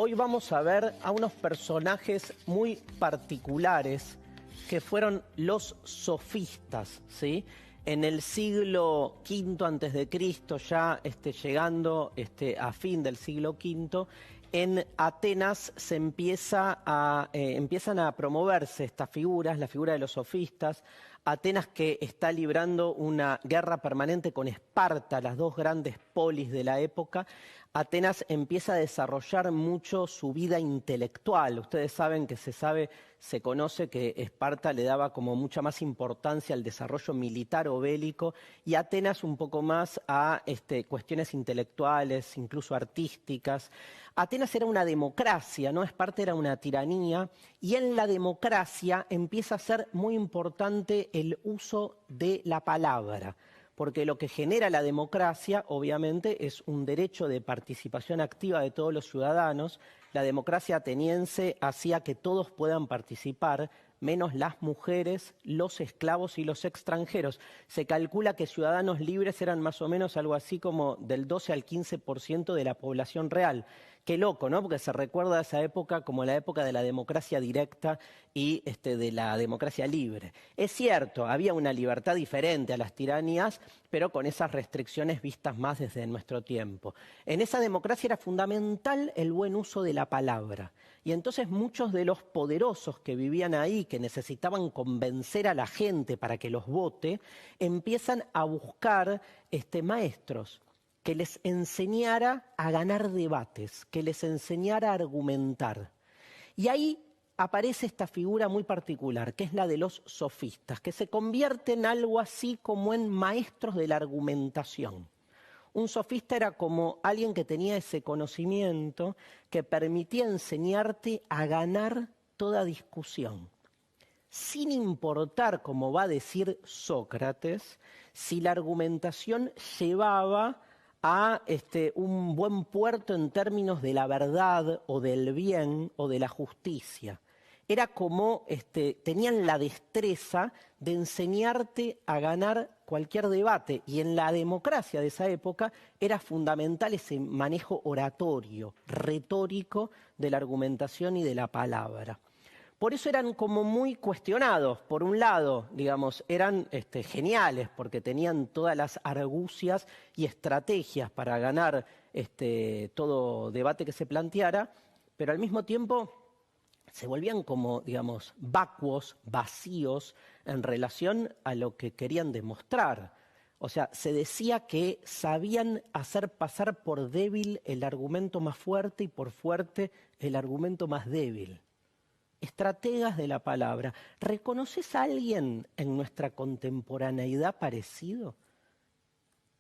Hoy vamos a ver a unos personajes muy particulares que fueron los sofistas, ¿sí? En el siglo V antes de Cristo, ya llegando a fin del siglo V, en Atenas se empiezan a promoverse estas figuras, la figura de los sofistas. Atenas, que está librando una guerra permanente con Esparta, las dos grandes polis de la época. Atenas empieza a desarrollar mucho su vida intelectual. Ustedes saben que se conoce que Esparta le daba como mucha más importancia al desarrollo militar o bélico, y Atenas un poco más a cuestiones intelectuales, incluso artísticas. Atenas era una democracia, ¿no? Esparta era una tiranía, y en la democracia empieza a ser muy importante el uso de la palabra, porque lo que genera la democracia, obviamente, es un derecho de participación activa de todos los ciudadanos. La democracia ateniense hacía que todos puedan participar, menos las mujeres, los esclavos y los extranjeros. Se calcula que ciudadanos libres eran más o menos algo así como del 12 al 15% de la población real. Qué loco, ¿no? Porque se recuerda a esa época como la época de la democracia directa y de la democracia libre. Es cierto, había una libertad diferente a las tiranías, pero con esas restricciones vistas más desde nuestro tiempo. En esa democracia era fundamental el buen uso de la palabra. Y entonces muchos de los poderosos que vivían ahí, que necesitaban convencer a la gente para que los vote, empiezan a buscar maestros que les enseñara a ganar debates, que les enseñara a argumentar. Y ahí aparece esta figura muy particular, que es la de los sofistas, que se convierte en algo así como en maestros de la argumentación. Un sofista era como alguien que tenía ese conocimiento que permitía enseñarte a ganar toda discusión, sin importar, como va a decir Sócrates, si la argumentación llevaba a un buen puerto en términos de la verdad o del bien o de la justicia. Era como tenían la destreza de enseñarte a ganar cualquier debate, y en la democracia de esa época era fundamental ese manejo oratorio, retórico de la argumentación y de la palabra. Por eso eran como muy cuestionados. Por un lado, digamos, eran geniales porque tenían todas las argucias y estrategias para ganar todo debate que se planteara, pero al mismo tiempo se volvían como, digamos, vacuos, vacíos en relación a lo que querían demostrar. O sea, se decía que sabían hacer pasar por débil el argumento más fuerte y por fuerte el argumento más débil. Estrategas de la palabra. ¿Reconoces a alguien en nuestra contemporaneidad parecido?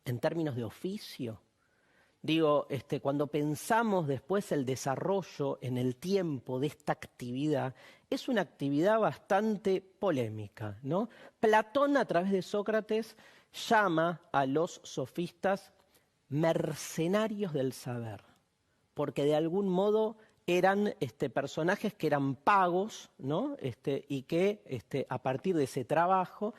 En términos de oficio. Digo, cuando pensamos después el desarrollo en el tiempo de esta actividad, es una actividad bastante polémica, ¿no? Platón, a través de Sócrates, llama a los sofistas mercenarios del saber, porque de algún modo eran personajes que eran pagos, ¿no? Y que a partir de ese trabajo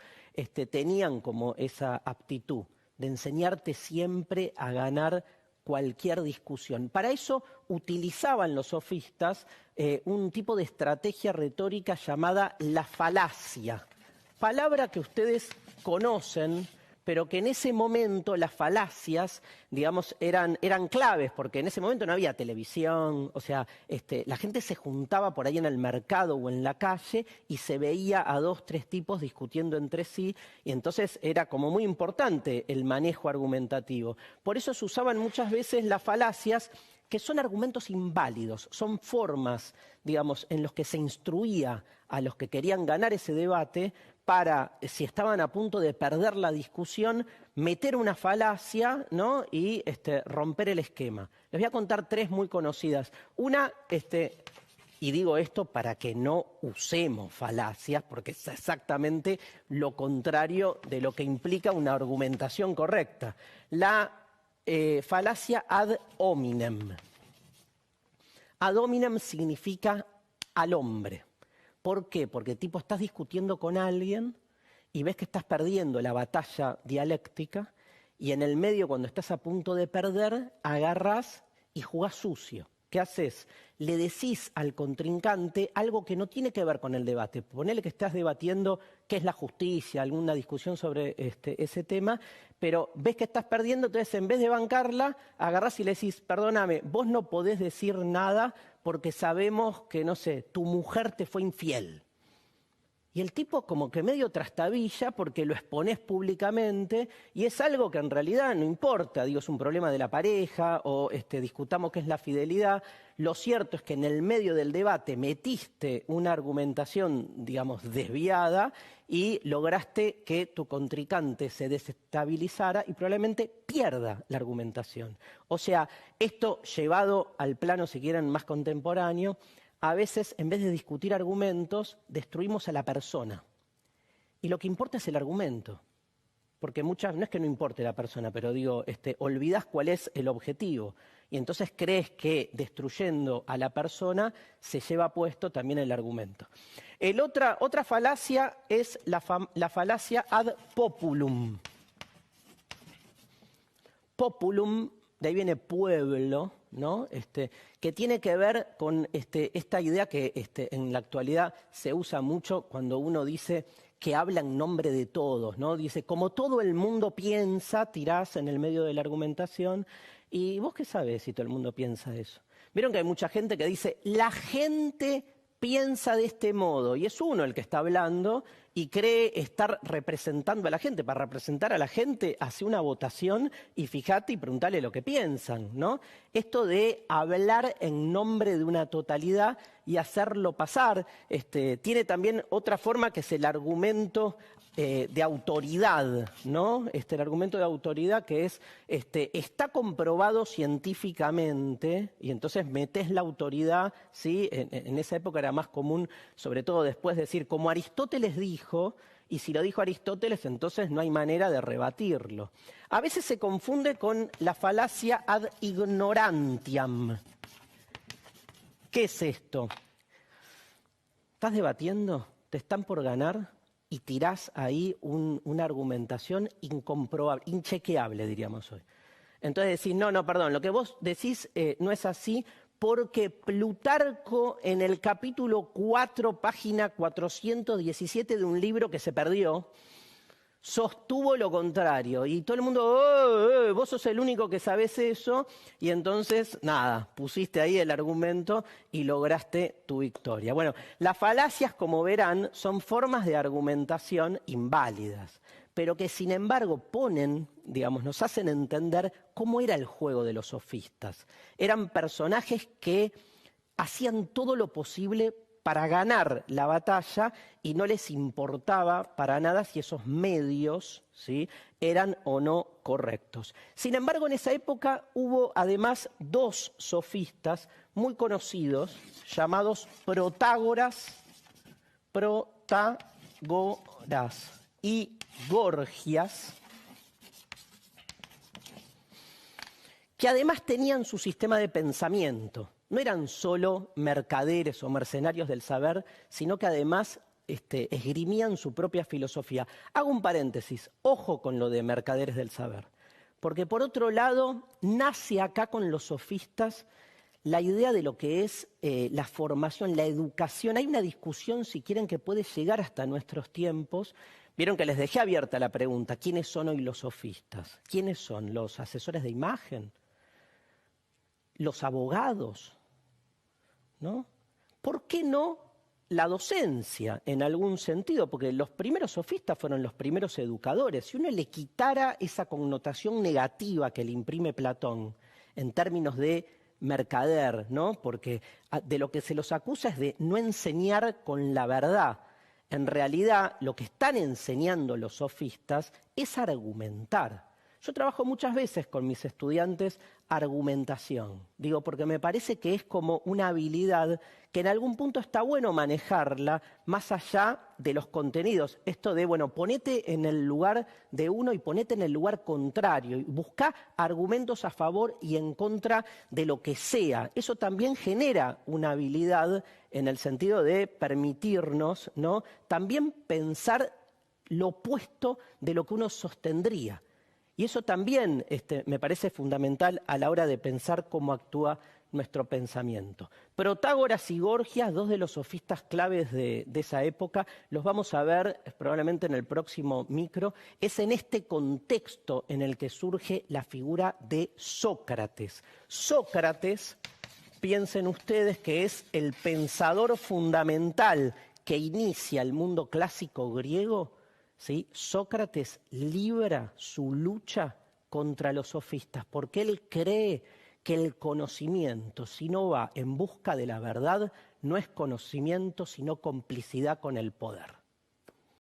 tenían como esa aptitud de enseñarte siempre a ganar cualquier discusión. Para eso utilizaban los sofistas un tipo de estrategia retórica llamada la falacia, palabra que ustedes conocen, pero que en ese momento las falacias, digamos, eran claves, porque en ese momento no había televisión. O sea, la gente se juntaba por ahí en el mercado o en la calle y se veía a 2, 3 tipos discutiendo entre sí, y entonces era como muy importante el manejo argumentativo. Por eso se usaban muchas veces las falacias, que son argumentos inválidos, son formas, digamos, en los que se instruía a los que querían ganar ese debate para, si estaban a punto de perder la discusión, meter una falacia, ¿no? Y romper el esquema. Les voy a contar 3 muy conocidas. Una, y digo esto para que no usemos falacias, porque es exactamente lo contrario de lo que implica una argumentación correcta. La falacia ad hominem. Ad hominem significa al hombre. ¿Por qué? Porque estás discutiendo con alguien y ves que estás perdiendo la batalla dialéctica, y en el medio, cuando estás a punto de perder, agarrás y jugás sucio. ¿Qué haces? Le decís al contrincante algo que no tiene que ver con el debate. Ponele que estás debatiendo qué es la justicia, alguna discusión sobre ese tema, pero ves que estás perdiendo, entonces en vez de bancarla, agarrás y le decís, perdóname, vos no podés decir nada porque sabemos que, no sé, tu mujer te fue infiel. Y el tipo como que medio trastabilla porque lo exponés públicamente y es algo que en realidad no importa, digo, es un problema de la pareja o discutamos qué es la fidelidad. Lo cierto es que en el medio del debate metiste una argumentación, digamos, desviada y lograste que tu contrincante se desestabilizara y probablemente pierda la argumentación. O sea, esto llevado al plano, si quieren, más contemporáneo, a veces, en vez de discutir argumentos, destruimos a la persona. Y lo que importa es el argumento. Porque no es que no importe la persona, pero digo, olvidás cuál es el objetivo. Y entonces crees que destruyendo a la persona se lleva puesto también el argumento. Otra falacia es la falacia ad populum. Populum, de ahí viene pueblo, ¿no? Que tiene que ver con esta idea que en la actualidad se usa mucho cuando uno dice que habla en nombre de todos, ¿no? Dice, como todo el mundo piensa, tirás en el medio de la argumentación. ¿Y vos qué sabés si todo el mundo piensa eso? Vieron que hay mucha gente que dice, la gente piensa de este modo, y es uno el que está hablando y cree estar representando a la gente. Para representar a la gente, hace una votación y fíjate y preguntale lo que piensan, ¿no? Esto de hablar en nombre de una totalidad y hacerlo pasar, tiene también otra forma que es el argumento de autoridad, ¿no? El argumento de autoridad que es, está comprobado científicamente, y entonces metés la autoridad, ¿sí? En esa época era más común, sobre todo después, decir, como Aristóteles dijo, y si lo dijo Aristóteles, entonces no hay manera de rebatirlo. A veces se confunde con la falacia ad ignorantiam. ¿Qué es esto? ¿Estás debatiendo? ¿Te están por ganar? Y tirás ahí una argumentación incomprobable, inchequeable, diríamos hoy. Entonces decís, no, perdón, lo que vos decís no es así porque Plutarco en el capítulo 4, página 417 de un libro que se perdió, sostuvo lo contrario. Y todo el mundo, vos sos el único que sabés eso, y entonces, nada, pusiste ahí el argumento y lograste tu victoria. Bueno, las falacias, como verán, son formas de argumentación inválidas, pero que sin embargo ponen, digamos, nos hacen entender cómo era el juego de los sofistas. Eran personajes que hacían todo lo posible para ganar la batalla y no les importaba para nada si esos medios, ¿sí?, eran o no correctos. Sin embargo, en esa época hubo además dos sofistas muy conocidos llamados Protágoras y Gorgias, que además tenían su sistema de pensamiento. No eran solo mercaderes o mercenarios del saber, sino que además esgrimían su propia filosofía. Hago un paréntesis, ojo con lo de mercaderes del saber, porque por otro lado nace acá con los sofistas la idea de lo que es la formación, la educación. Hay una discusión, si quieren, que puede llegar hasta nuestros tiempos. Vieron que les dejé abierta la pregunta, ¿quiénes son hoy los sofistas? ¿Quiénes son? ¿Los asesores de imagen? ¿Los abogados? ¿No? ¿Por qué no la docencia en algún sentido? Porque los primeros sofistas fueron los primeros educadores. Si uno le quitara esa connotación negativa que le imprime Platón en términos de mercader, ¿no? Porque de lo que se los acusa es de no enseñar con la verdad. En realidad, lo que están enseñando los sofistas es argumentar. Yo trabajo muchas veces con mis estudiantes argumentación. Digo, porque me parece que es como una habilidad que en algún punto está bueno manejarla más allá de los contenidos. Esto de, bueno, ponete en el lugar de uno y ponete en el lugar contrario. Y buscá argumentos a favor y en contra de lo que sea. Eso también genera una habilidad en el sentido de permitirnos, ¿no?, también pensar lo opuesto de lo que uno sostendría. Y eso también me parece fundamental a la hora de pensar cómo actúa nuestro pensamiento. Protágoras y Gorgias, dos de los sofistas claves de esa época, los vamos a ver probablemente en el próximo micro. Es en este contexto en el que surge la figura de Sócrates. Sócrates, piensen ustedes que es el pensador fundamental que inicia el mundo clásico griego, ¿sí? Sócrates libra su lucha contra los sofistas porque él cree que el conocimiento, si no va en busca de la verdad, no es conocimiento, sino complicidad con el poder.